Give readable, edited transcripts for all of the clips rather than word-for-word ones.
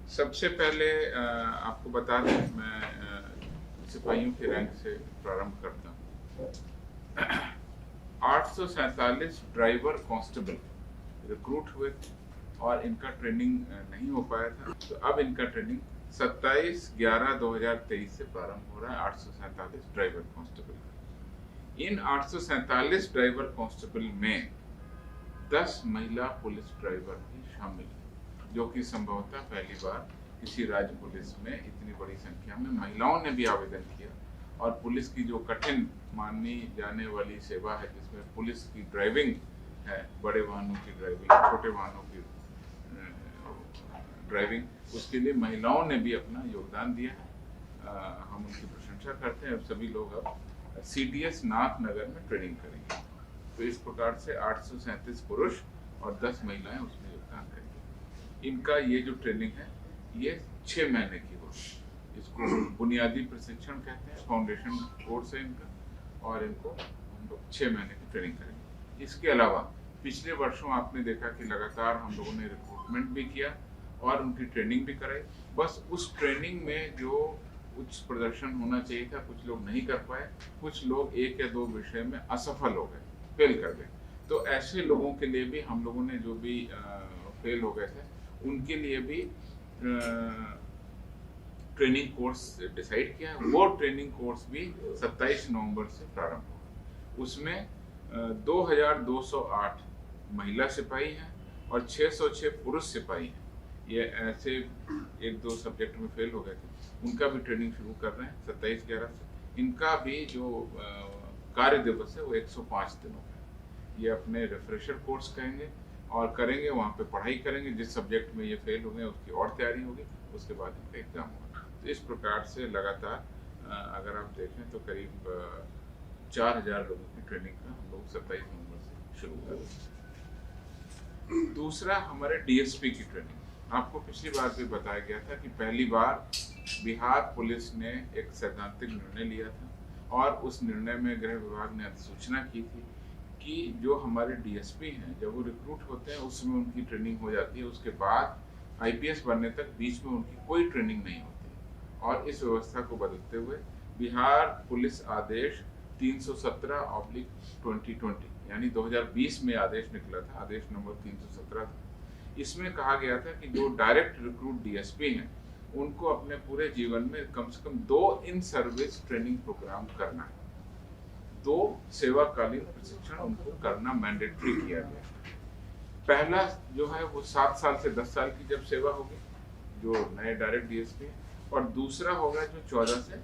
सबसे पहले आपको बता दें मैं सिपाहियों के रैंक से प्रारंभ करता हूँ। 847 ड्राइवर कांस्टेबल रिक्रूट हुए थे और इनका ट्रेनिंग नहीं हो पाया था, तो अब इनका ट्रेनिंग 27/11/2023 से प्रारंभ हो रहा है। 847 ड्राइवर कांस्टेबल का। इन 847 ड्राइवर कांस्टेबल में 10 महिला पुलिस ड्राइवर भी शामिल हैं, जो कि संभवतः पहली बार किसी राज्य पुलिस में इतनी बड़ी संख्या में महिलाओं ने भी आवेदन किया। और पुलिस की जो कठिन मानी जाने वाली सेवा है, जिसमें पुलिस की ड्राइविंग है, बड़े वाहनों की ड्राइविंग, छोटे वाहनों की ड्राइविंग, उसके लिए महिलाओं ने भी अपना योगदान दिया है। हम उनकी प्रशंसा करते हैं। अब सभी लोग अब CTS नाथनगर में ट्रेनिंग करेंगे। तो इस प्रकार से 837 पुरुष और 10 महिलाएं उसमें योगदान करेंगी। इनका ये जो ट्रेनिंग है ये 6 महीने की होगी। इसको बुनियादी प्रशिक्षण कहते हैं, फाउंडेशन कोर्स है इनका, और इनको हम लोग 6 महीने की ट्रेनिंग करेंगे। इसके अलावा पिछले वर्षों आपने देखा कि लगातार हम लोगों ने रिक्रूटमेंट भी किया और उनकी ट्रेनिंग भी कराई। बस उस ट्रेनिंग में जो उच्च प्रदर्शन होना चाहिए था, कुछ लोग नहीं कर पाए, कुछ लोग 1 या 2 विषय में असफल हो गए, फेल कर गए। तो ऐसे लोगों के लिए भी हम लोगों ने जो भी फेल हो गए थे, उनके लिए भी ट्रेनिंग कोर्स डिसाइड किया है। वो ट्रेनिंग कोर्स भी 27 नवंबर से प्रारंभ होगा। उसमें 2208 महिला सिपाही हैं और 606 पुरुष सिपाही हैं। ये ऐसे 1-2 सब्जेक्ट में फेल हो गए थे, उनका भी ट्रेनिंग शुरू कर रहे हैं 27/11 से। इनका भी जो कार्य दिवस है वो 105 दिनों का है। ये अपने रिफ्रेशर कोर्स कहेंगे और करेंगे, वहाँ पे पढ़ाई करेंगे। जिस सब्जेक्ट में ये फेल हो गए उसकी और तैयारी होगी, उसके बाद इनका एग्जाम होगा। तो इस प्रकार से लगातार अगर आप देखें तो करीब 4000 लोगों की ट्रेनिंग का हम लोग 27 नवंबर से शुरू कर रहे हैं। दूसरा, हमारे DSP की ट्रेनिंग। आपको पिछली बार भी बताया गया था कि पहली बार बिहार पुलिस ने एक सैद्धांतिक निर्णय लिया था और उस निर्णय में गृह विभाग ने अधिसूचना की थी कि जो हमारे DSP हैं, जब वो रिक्रूट होते हैं उसमें उनकी ट्रेनिंग हो जाती है, उसके बाद IPS बनने तक बीच में उनकी कोई ट्रेनिंग नहीं होती। और इस व्यवस्था को बदलते हुए बिहार पुलिस आदेश 317/2020 यानी 2020 में आदेश निकला था, आदेश नंबर 317 था। इसमें कहा गया था कि जो डायरेक्ट रिक्रूट DSP हैं, उनको अपने पूरे जीवन में कम से कम 2 इन सर्विस ट्रेनिंग प्रोग्राम करना है। 2 सेवाकालीन प्रशिक्षण उनको करना मैंडेटरी किया गया। पहला जो है वो 7 साल से 10 साल की जब सेवा होगी, जो नए डायरेक्ट DSP है, और दूसरा होगा जो 14 से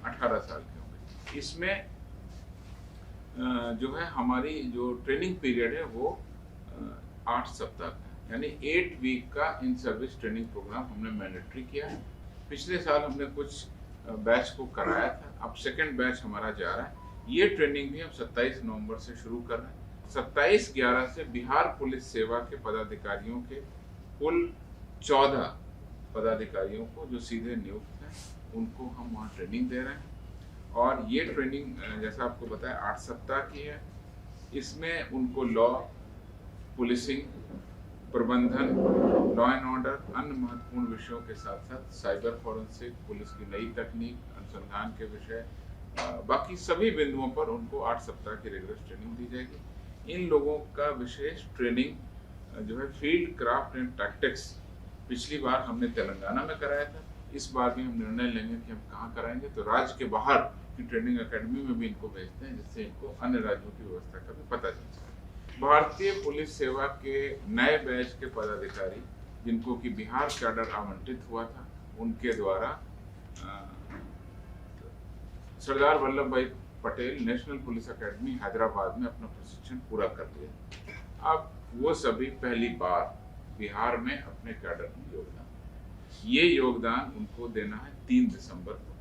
18 साल के होंगे। इसमें जो है हमारी जो ट्रेनिंग पीरियड है वो 8 सप्ताह का, यानी 8 वीक का इन सर्विस ट्रेनिंग प्रोग्राम हमने मैंडेटरी किया है। पिछले साल हमने कुछ बैच को कराया था, अब सेकंड बैच हमारा जा रहा है। ये ट्रेनिंग भी हम 27 नवंबर से शुरू कर रहे हैं। 27/11 से बिहार पुलिस सेवा के पदाधिकारियों के कुल 14 पदाधिकारियों को जो सीधे नियुक्त हैं, उनको हम वहाँ ट्रेनिंग दे रहे हैं। और ये ट्रेनिंग जैसा आपको बताया 8 सप्ताह की है। इसमें उनको लॉ, पुलिसिंग, प्रबंधन, लॉ एंड ऑर्डर, अन्य महत्वपूर्ण विषयों के साथ साथ साइबर फॉरेंसिक, पुलिस की नई तकनीक, अनुसंधान के विषय, बाकी सभी बिंदुओं पर उनको 8 सप्ताह की रेगुलर ट्रेनिंग दी जाएगी। इन लोगों का विशेष ट्रेनिंग जो है फील्ड क्राफ्ट एंड टैक्टिक्स, पिछली बार हमने तेलंगाना में कराया था, इस बार भी हम निर्णय लेंगे कि हम कहाँ कराएंगे। तो राज्य के बाहर की ट्रेनिंग अकेडमी में भी इनको भेजते हैं, जिससे इनको अन्य राज्यों की व्यवस्था का भी पता चल सके। भारतीय पुलिस सेवा के नए बैच के पदाधिकारी जिनको कि बिहार कैडर आवंटित हुआ था, उनके द्वारा सरदार वल्लभ भाई Patel national police academy Hyderabad में अपना प्रशिक्षण पूरा कर लिया। अब वो सभी पहली बार बिहार में अपने कैडर में योगदान, ये योगदान उनको देना है 3 दिसंबर को।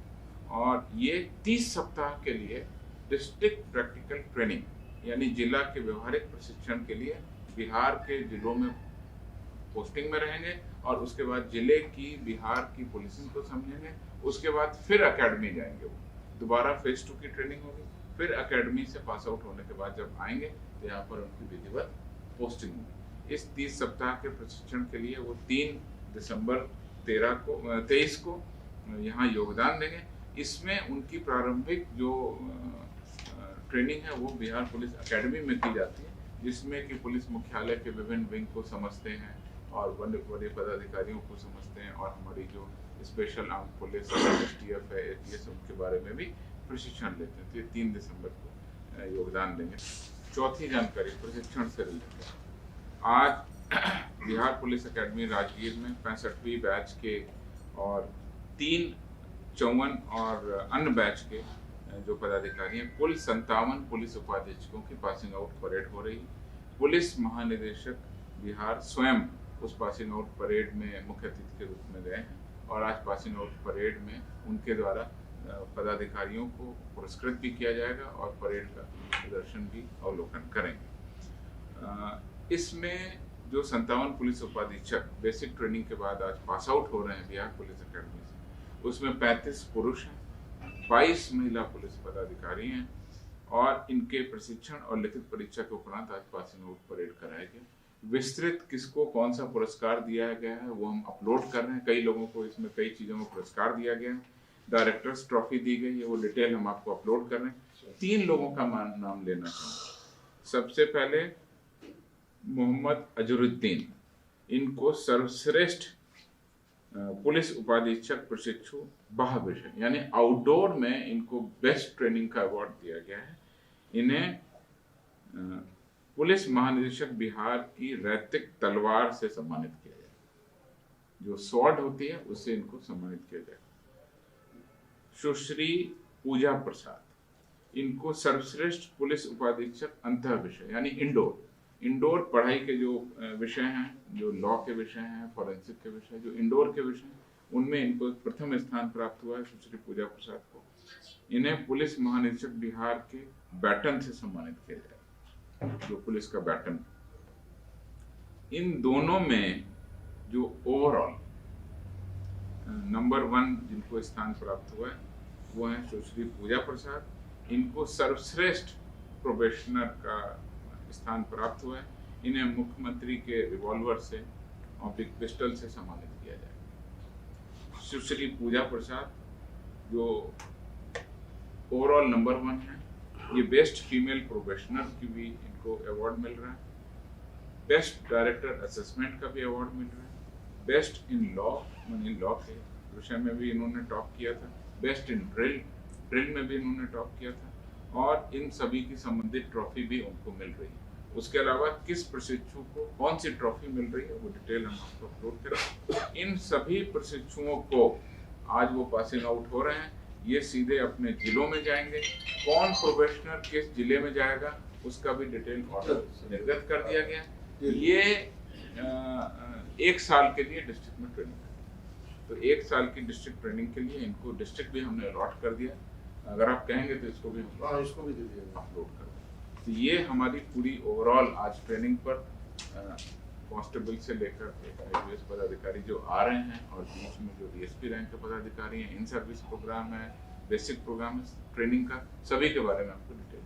और ये 30 सप्ताह के लिए डिस्ट्रिक्ट प्रैक्टिकल ट्रेनिंग, यानी जिला के व्यवहारिक प्रशिक्षण के लिए बिहार के जिलों में पोस्टिंग में रहेंगे और उसके बाद जिले की बिहार की पुलिसिंग को समझेंगे। उसके बाद फिर अकेडमी जाएंगे, वो दोबारा फेज 2 की ट्रेनिंग होगी। फिर अकेडमी से पास आउट होने के बाद जब आएंगे तो यहाँ पर उनकी विधिवत पोस्टिंग होगी। इस 30 सप्ताह के प्रशिक्षण के लिए वो 3 दिसंबर 23 को यहाँ योगदान देंगे। इसमें उनकी प्रारंभिक जो ट्रेनिंग है वो बिहार पुलिस एकेडमी में की जाती है, जिसमें कि पुलिस मुख्यालय के विभिन्न विंग को समझते हैं और बड़े पदाधिकारियों को समझते हैं, और हमारी जो स्पेशल आर्म पुलिस STF है, ATS, उनके बारे में भी प्रशिक्षण लेते हैं। तो ये 3 दिसंबर को योगदान देंगे। चौथी जानकारी प्रशिक्षण से रिलेटेड, आज बिहार पुलिस एकेडमी राजगीर में 65वीं बैच के और 3 54 और अन्य बैच के जो पदाधिकारी हैं, कुल 57 पुलिस उपाधीक्षकों की पासिंग आउट परेड हो रही है। पुलिस महानिदेशक बिहार स्वयं उस पासिंग आउट परेड में मुख्य अतिथि के रूप में गए हैं, और आज पासिंग आउट परेड में उनके द्वारा पदाधिकारियों को पुरस्कृत भी किया जाएगा और परेड का प्रदर्शन भी अवलोकन करेंगे। इसमें जो 57 पुलिस उपाधीक्षक बेसिक ट्रेनिंग के बाद आज पास आउट हो रहे हैं बिहार पुलिस एकेडमी से, उसमें 35 पुरुष हैं, 22 महिला पुलिस पदाधिकारी हैं, और इनके प्रशिक्षण और लिखित परीक्षा के उपरांत आज पासिंग आउट परेड कराया गया। विस्तृत किसको कौन सा पुरस्कार दिया गया है वो हम अपलोड कर रहे हैं। कई लोगों को इसमें कई चीज़ों में पुरस्कार दिया गया है, डायरेक्टर्स ट्रॉफी दी गई है, वो डिटेल हम आपको अपलोड कर रहे हैं। 3 लोगों का नाम लेना चाहूँगा। सबसे पहले मोहम्मद अजरुद्दीन, इनको सर्वश्रेष्ठ पुलिस उपाधीक्षक प्रशिक्षु बाह्य विषय यानी आउटडोर में इनको बेस्ट ट्रेनिंग का अवार्ड दिया गया है। इन्हें पुलिस महानिदेशक बिहार की रैतिक तलवार से सम्मानित किया जाएगा, जो स्वॉर्ड होती है उससे इनको सम्मानित किया जाएगा। सुश्री पूजा प्रसाद, इनको सर्वश्रेष्ठ पुलिस उपाधीक्षक अंतः विषय यानी इंडोर पढ़ाई के जो विषय हैं, जो लॉ के विषय हैं, फॉरेंसिक के विषय, जो इंडोर के विषय हैं, उनमें इनको प्रथम स्थान प्राप्त हुआ है सुश्री पूजा प्रसाद को। इन्हें पुलिस महानिदेशक बिहार के बैटन से सम्मानित किया जाएगा, जो पुलिस का बैटन। इन दोनों में जो ओवरऑल नंबर 1 जिनको स्थान प्राप्त हुआ है वो है सुश्री पूजा प्रसाद। इनको सर्वश्रेष्ठ प्रोबेशनर का स्थान प्राप्त हुआ है। इन्हें मुख्यमंत्री के रिवॉल्वर से और पिस्टल से सम्मानित किया जाएगा। सुश्री पूजा प्रसाद जो ओवरऑल नंबर 1 है, ये बेस्ट फीमेल प्रोबेशनर की भी इनको अवार्ड मिल रहा है, बेस्ट डायरेक्टर असेसमेंट का भी अवार्ड मिल रहा है, बेस्ट इन लॉ यानी लॉ के विषय में भी इन्होंने टॉप किया था, बेस्ट इन ड्रिल में भी इन्होंने टॉप किया था, और इन सभी की संबंधित ट्रॉफी भी उनको मिल रही है। उसके अलावा किस प्रशिक्षु को कौन सी ट्रॉफी मिल रही है वो डिटेल हम आपको अपलोड करें। इन सभी प्रशिक्षुओं को आज वो पासिंग आउट हो रहे हैं, ये सीधे अपने जिलों में जाएंगे। कौन प्रोबेशनर किस जिले में जाएगा उसका भी डिटेल ऑर्डर निर्गत कर दिया गया। ये 1 साल के लिए डिस्ट्रिक्ट में ट्रेनिंग है, तो 1 साल की डिस्ट्रिक्ट ट्रेनिंग के लिए इनको डिस्ट्रिक्ट भी हमने अलॉट कर दिया। अगर आप कहेंगे तो इसको भी दे दिया अपलोड कर। तो ये हमारी पूरी ओवरऑल आज ट्रेनिंग पर कांस्टेबल से लेकर IPS पदाधिकारी जो आ रहे हैं, और बीच में जो DSP रैंक के पदाधिकारी हैं, इन सर्विस प्रोग्राम है, बेसिक प्रोग्राम है ट्रेनिंग का, सभी के बारे में आपको डिटेल